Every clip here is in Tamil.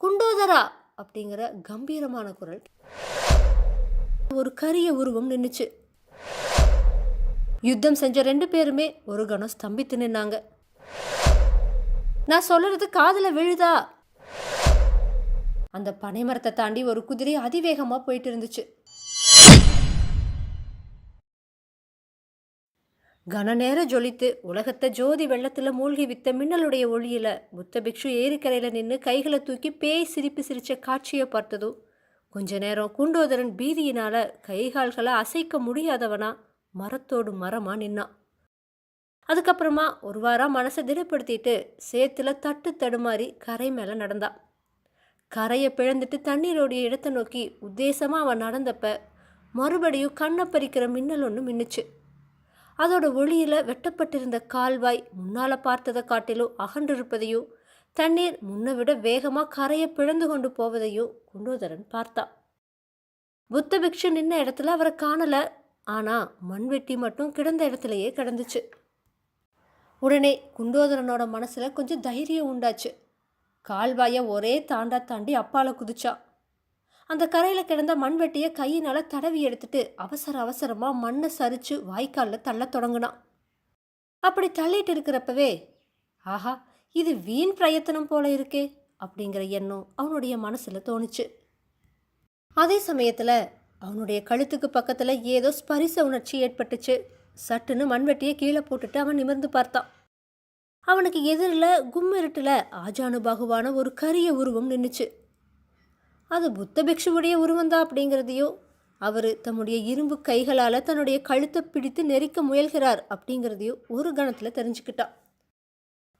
குண்டோதரா அப்படிங்கிற கம்பீரமான குரல். ஒரு கரிய உருவம் நின்னுச்சு. யுத்தம் செஞ்ச 2 பேருமே ஒரு கணம் ஸ்தம்பித்து நின்னாங்க. நான் சொல்றது காதுல விழுதா? அந்த பனைமரத்தை தாண்டி ஒரு குதிரை அதிவேகமா போயிட்டு இருந்துச்சு. கன நேரம் ஜொலித்து உலகத்தை ஜோதி வெள்ளத்துல மூழ்கி வித்த மின்னலுடைய ஒளியில புத்த பிக்ஷு ஏரிக்கரையில நின்று கைகளை தூக்கி பேய் சிரிப்பு சிரிச்ச காட்சியை பார்த்ததும் கொஞ்ச நேரம் குண்டோதரன் பீதியினால கைகால்களை அசைக்க முடியாதவனா மரத்தோடு மரமா நின்னான். அதுக்கப்புறமா ஒரு வாரம் மனசை திடப்படுத்திட்டு சேத்துல தட்டு தடுமாறி கரை மேல நடந்தான். கரையை பிழந்துட்டு தண்ணீரோடைய இடத்தை நோக்கி உத்தேசமா அவன் நடந்தப்ப மறுபடியும் கண்ணை பறிக்கிற மின்னல் ஒன்று மின்னுச்சு. அதோட ஒளியில வெட்டப்பட்டிருந்த கால்வாய் முன்னால பார்த்ததை காட்டிலும் அகன்றிருப்பதையும் தண்ணீர் முன்னை விட வேகமா கரையை பிழந்து கொண்டு போவதையும் குண்டோதரன் பார்த்தான். புத்த பிக்ஷு நின்ன இடத்துல அவரை காணல. ஆனா மண்வெட்டி மட்டும் கிடந்த இடத்துலயே கிடந்துச்சு. உடனே குண்டோதரனோட மனசுல கொஞ்சம் தைரியம் உண்டாச்சு. கால்வாயை ஒரே தாண்டி அப்பால குதிச்சா. அந்த கரையில கிடந்த மண்வெட்டியை கையினால தடவி எடுத்துட்டு அவசரமா மண்ணை சரிச்சு வாய்க்காலில் தள்ள தொடங்கினான். அப்படி தள்ளிட்டு இருக்கிறப்பவே, ஆஹா, இது வீண் பிரயத்தனம் போல இருக்கே அப்படிங்கிற எண்ணம் அவனுடைய மனசுல தோணுச்சு. அதே சமயத்துல அவனுடைய கழுத்துக்கு பக்கத்துல ஏதோ ஸ்பரிச உணர்ச்சி ஏற்பட்டுச்சு. சட்டுன்னு மண்வெட்டியை கீழே போட்டுட்டு அவன் நிமிர்ந்து பார்த்தான். அவனுக்கு எதிரில் கும்மிருட்டுல ஆஜானுபாகுவான ஒரு கரிய உருவம் நின்றுச்சு. அது புத்த பிக்ஷுவுடைய உருவந்தான் அப்படிங்கிறதையோ, அவர் தம்முடைய இரும்பு கைகளால் தன்னுடைய கழுத்தை பிடித்து நெரிக்க முயல்கிறார் அப்படிங்கிறதையோ ஒரு கணத்தில் தெரிஞ்சுக்கிட்டான்.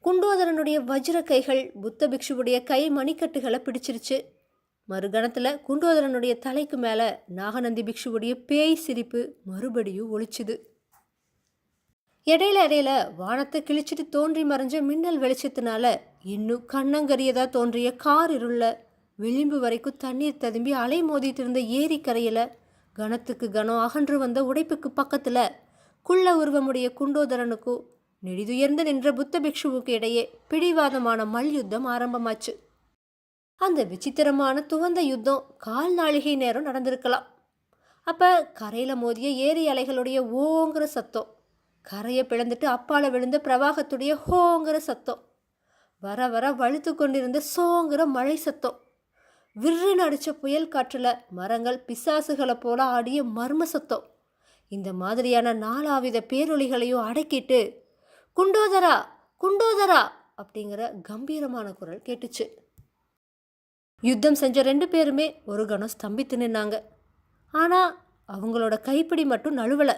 குண்டோதரனுடைய வஜ்ர கைகள் புத்த பிக்ஷுவுடைய கை மணிக்கட்டுகளை பிடிச்சிருச்சு. மறுகணத்தில் குண்டோதரனுடைய தலைக்கு மேலே நாகநந்தி பிக்ஷுவுடைய பேய் சிரிப்பு மறுபடியும் ஒழிச்சுது. இடையில வானத்தை கிழிச்சிட்டு தோன்றி மறைஞ்ச மின்னல் வெளிச்சத்தினால இன்னும் கண்ணங்கரியதா தோன்றிய கார் இருள விளிம்பு வரைக்கும் தண்ணீர் ததும்பி அலை மோதிட்டு இருந்த ஏரி கரையில கணத்துக்கு கனம் அகன்று வந்த உடைப்புக்கு பக்கத்துல குள்ள உருவமுடைய குண்டோதரனுக்கும் நெடிதுயர்ந்து நின்ற புத்த பிக்ஷுவுக்கு இடையே பிடிவாதமான மல்யுத்தம் ஆரம்பமாச்சு. அந்த விசித்திரமான துவந்த யுத்தம் 1/4 நாழிகை நேரம் நடந்திருக்கலாம். அப்ப கரையில மோதிய ஏரி அலைகளுடைய ஓங்கிற சத்தம், கரையை பிளந்துட்டு அப்பால விழுந்த பிரவாகத்துடைய ஹோங்கிற சத்தம், வர வர வழுத்து கொண்டிருந்த சோங்கிற மழை சத்தம், விற்றுன்னு அடிச்ச புயல் காற்றுல மரங்கள் பிசாசுகளை போல ஆடிய மர்ம சத்தம், இந்த மாதிரியான 4 பேரொலிகளையும் அடக்கிட்டு குண்டோதரா குண்டோதரா அப்படிங்கிற கம்பீரமான குரல் கேட்டுச்சு. யுத்தம் செஞ்ச 2 பேருமே ஒரு கணம் ஸ்தம்பித்து நின்னாங்க. ஆனா அவங்களோட கைப்பிடி மட்டும் நழுவல.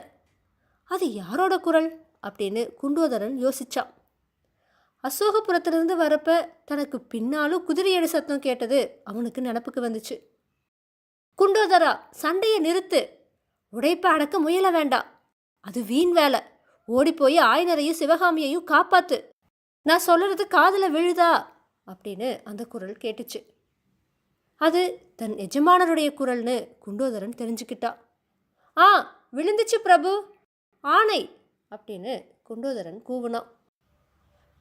அது யாரோட குரல் அப்படின்னு குண்டோதரன் யோசிச்சான். அசோகபுரத்திலிருந்து வரப்ப தனக்கு பின்னாலும் குதிரையடி சத்தம் கேட்டது அவனுக்கு நினப்புக்கு வந்துச்சு. குண்டோதரா, சண்டையை நிறுத்து, உடைப்ப அடக்க முயல வேண்டாம், அது வீண் வேலை, ஓடி போய் ஆயனரையும் சிவகாமியையும் காப்பாத்து, நான் சொல்றது காதுல விழுதா அப்படின்னு அந்த குரல் கேட்டுச்சு. அது தன் எஜமானருடைய குரல்னு குண்டோதரன் தெரிஞ்சுக்கிட்டான். ஆ, விழுந்துச்சு பிரபு, ஆணை அப்படின்னு குண்டோதரன் கூவுனான்.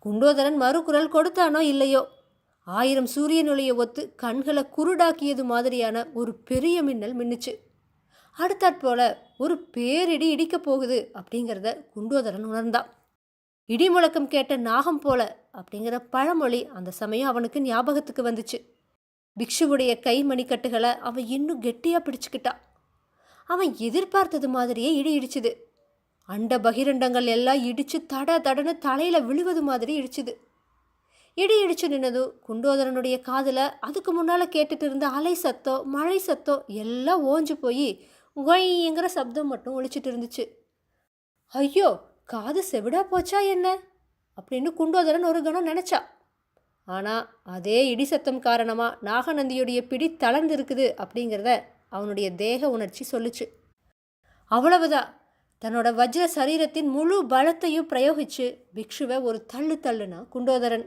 குண்டோதரன் மறுகுரல் கொடுத்தானோ இல்லையோ, 1000 சூரியன் ஒளியை ஒத்து கண்களை குருடாக்கியது மாதிரியான ஒரு பெரிய மின்னல் மின்னுச்சு. அடுத்தாற்போல ஒரு பேரிடி இடிக்க போகுது அப்படிங்கிறத குண்டோதரன் உணர்ந்தான். இடி முழக்கம் கேட்ட நாகம் போல அப்படிங்கிற பழமொழி அந்த சமயம் அவனுக்கு ஞாபகத்துக்கு வந்துச்சு. பிக்ஷுவுடைய கை மணிக்கட்டுகளை அவன் இன்னும் கெட்டியா பிடிச்சுக்கிட்டான். அவன் எதிர்பார்த்தது மாதிரியே இடி இடிச்சுது. அண்ட பகிரண்டங்கள் எல்லாம் இடிச்சு தடன்னு தலையில விழுவது மாதிரி இடிச்சுது. இடி இடிச்சு நின்னது குண்டோதரனுடைய காதுல அதுக்கு முன்னால கேட்டுட்டு இருந்த அலை சத்தம், மழை சத்தம் எல்லாம் ஓஞ்சு போய் ஒய்ங்கிற சப்தம் மட்டும் ஒழிச்சிட்டு இருந்துச்சு. ஐயோ, காது செவிடா போச்சா என்ன அப்படின்னு குண்டோதரன் ஒரு கணம் நினைச்சா. ஆனா அதே இடி சத்தம் காரணமா நாகநந்தியுடைய பிடி தளர்ந்து இருக்குது அப்படிங்கிறத அவனுடைய தேக உணர்ச்சி சொல்லுச்சு. அவ்வளவுதான், தன்னோட வஜ்ர சரீரத்தின் முழு பலத்தையும் பிரயோகிச்சு பிக்ஷுவை ஒரு தள்ளுனா குண்டோதரன்.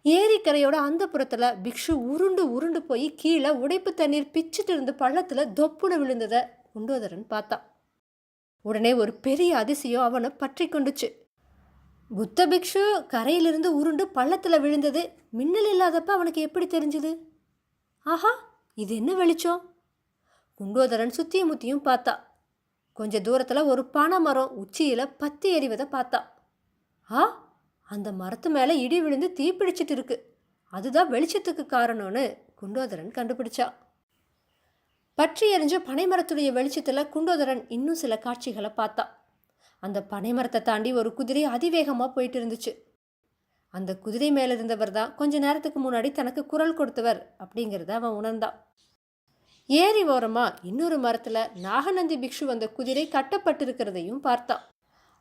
ஏரிக்கரையோட அந்த புறத்துல பிக்ஷு உருண்டு போய் கீழே உடைப்பு தண்ணீர் பிச்சுட்டு இருந்து பள்ளத்துல தொப்புன விழுந்ததை குண்டோதரன் பார்த்தான். உடனே ஒரு பெரிய அதிசயம் அவனை பற்றி கொண்டுச்சு. புத்த பிக்ஷு கரையிலிருந்து உருண்டு பள்ளத்தில் விழுந்தது மின்னல் இல்லாதப்ப அவனுக்கு எப்படி தெரிஞ்சுது? ஆஹா, இது என்ன வெளிச்சம்? குண்டோதரன் சுத்தியும் முத்தியும் பார்த்தா. கொஞ்ச தூரத்தில் ஒரு பனை மரம் உச்சியில் பத்தி எறிவதை பார்த்தா. ஆ, அந்த மரத்து மேலே இடி விழுந்து தீப்பிடிச்சிட்டு இருக்கு. அதுதான் வெளிச்சத்துக்கு காரணம்னு குண்டோதரன் கண்டுபிடிச்சா. பற்றி எறிஞ்ச பனைமரத்துடைய வெளிச்சத்தில் குண்டோதரன் இன்னும் சில காட்சிகளை பார்த்தா. அந்த பனைமரத்தை தாண்டி ஒரு குதிரை அதிவேகமாக போயிட்டு இருந்துச்சு. அந்த குதிரை மேலே இருந்தவர் தான் கொஞ்ச நேரத்துக்கு முன்னாடி தனக்கு குரல் கொடுத்தவர் அப்படிங்கிறத அவன் உணர்ந்தான். ஏரி ஓரமாக இன்னொரு மரத்தில் நாகநந்தி பிக்ஷு வந்த குதிரை கட்டப்பட்டிருக்கிறதையும் பார்த்தான்.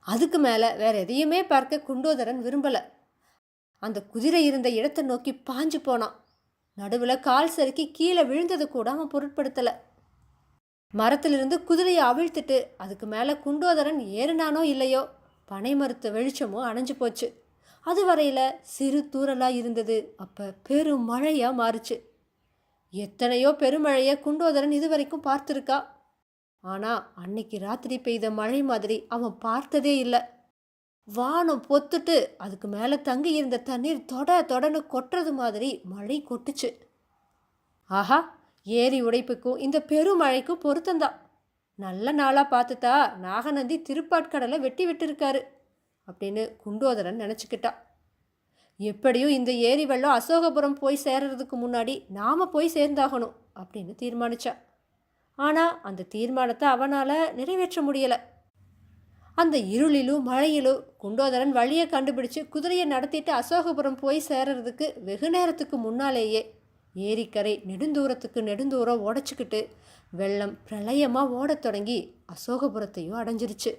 அதுக்கு மேலே வேற எதையுமே பார்க்க குண்டோதரன் விரும்பலை. அந்த குதிரை இருந்த இடத்தை நோக்கி பாஞ்சு போனான். நடுவில் கால் சறுக்கி கீழே விழுந்தது கூட அவன் பொருட்படுத்தலை. மரத்திலிருந்து குதிரையை அவிழ்த்துட்டு அதுக்கு மேலே குண்டோதரன் ஏறினானோ இல்லையோ, பனை மரத்து வெளிச்சமோ அணைஞ்சு போச்சு. அது வரையில் சிறு தூரலாக இருந்தது. அப்போ பெரும் மழையாக மாறுச்சு. எத்தனையோ பெருமழையை குண்டோதரன் இது வரைக்கும் பார்த்துருக்கா. ஆனால் அன்னைக்கு ராத்திரி பெய்த மழை மாதிரி அவன் பார்த்ததே இல்லை. வானம் பொத்துட்டு அதுக்கு மேலே தங்கி இருந்த தண்ணீர் தொடன்னு கொட்டுறது மாதிரி மழை கொட்டுச்சு. ஆஹா, ஏரி உடைப்புக்கும் இந்த பெருமழைக்கும் பொருத்தந்தான். நல்ல நாளாக பார்த்துட்டா நாகநந்தி திருப்பாட்கடலை வெட்டி விட்டுருக்காரு அப்படின்னு குண்டோதரன் நினச்சிக்கிட்டா. எப்படியும் இந்த ஏரி வெள்ளம் அசோகபுரம் போய் சேர்றதுக்கு முன்னாடி நாம் போய் சேர்ந்தாகணும் அப்படின்னு தீர்மானிச்சா. ஆனால் அந்த தீர்மானத்தை அவனால் நிறைவேற்ற முடியலை. அந்த இருளிலும் மழையிலும் குண்டோதரன் வழியை கண்டுபிடிச்சு குதிரையை நடத்திட்டு அசோகபுரம் போய் சேர்றதுக்கு வெகு நேரத்துக்கு முன்னாலேயே ஏரிக்கரை நெடுந்தூரம் உடச்சிக்கிட்டு வெள்ளம் பிரளயமாக ஓடத் தொடங்கி அசோகபுரத்தையும் அடைஞ்சிருச்சு.